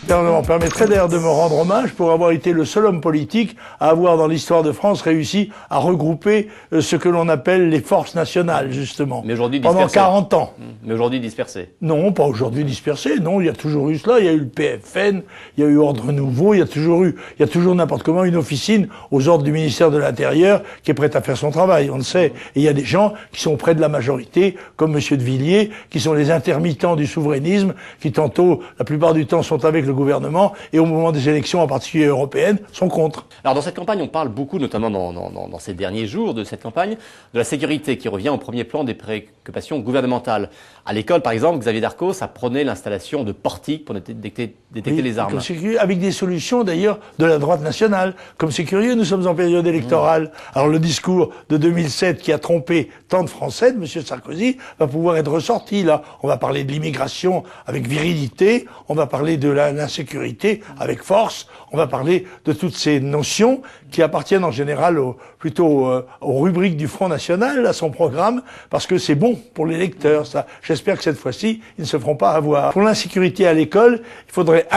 gouvernement permettrait d'ailleurs de me rendre hommage pour avoir été le seul homme politique à avoir dans l'histoire de France réussi à regrouper ce que l'on appelle les forces nationales, justement. Mais aujourd'hui pendant 40 ans. Mais aujourd'hui dispersées. Non, pas aujourd'hui dispersées. Non, il y a toujours eu cela. Il y a eu le PFN, il y a eu Ordre Nouveau, il y a toujours n'importe comment une officine aux ordres du ministère de l'Intérieur qui est prête à faire son travail, on le sait. Et il y a des gens qui sont près de la majorité, comme Monsieur de Villiers, qui sont les intermittents du souverainisme, qui tantôt, la plupart du temps, sont avec le gouvernement et au moment des élections, en particulier européennes, sont contre. Alors dans cette campagne, on parle beaucoup, notamment dans ces derniers jours de cette campagne, de la sécurité qui revient au premier plan des préoccupations gouvernementales. À l'école, par exemple, Xavier Darcos a prôné l'installation de portiques pour détecter les armes. Avec des solutions d'ailleurs de la droite nationale. Comme c'est curieux, nous sommes en période électorale. Alors le discours de 2007 qui a trompé tant de Français, de M. Sarkozy, va pouvoir être ressorti là. On va parler de l'immigration avec virilité, on va parler de l'insécurité avec force, on va parler de toutes ces notions qui appartiennent en général plutôt aux rubriques du Front National, à son programme, parce que c'est bon pour les lecteurs. Ça, j'espère que cette fois-ci, ils ne se feront pas avoir. Pour l'insécurité à l'école, il faudrait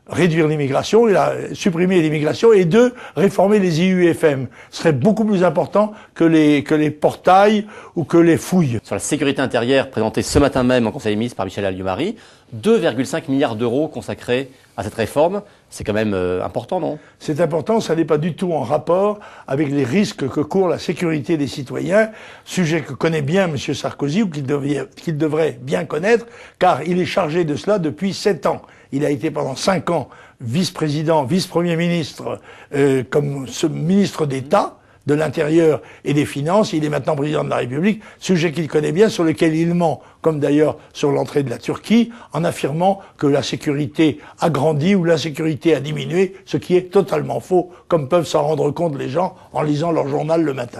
réduire l'immigration, supprimer l'immigration, et 2, réformer les IUFM. Ce serait beaucoup plus important que les portails ou que les fouilles. Sur la sécurité intérieure, présentée ce matin même en Conseil des ministres par Michel Alliot-Marie, 2,5 milliards d'euros consacrés à cette réforme. C'est quand même important, non? C'est important, ça n'est pas du tout en rapport avec les risques que court la sécurité des citoyens, sujet que connaît bien M. Sarkozy, ou qu'il devrait bien connaître, car il est chargé de cela depuis 7 ans. Il a été pendant 5 ans vice-président, vice-premier ministre, comme ministre d'État de l'Intérieur et des Finances. Il est maintenant président de la République, sujet qu'il connaît bien, sur lequel il ment, comme d'ailleurs sur l'entrée de la Turquie, en affirmant que la sécurité a grandi ou l'insécurité a diminué, ce qui est totalement faux, comme peuvent s'en rendre compte les gens en lisant leur journal le matin.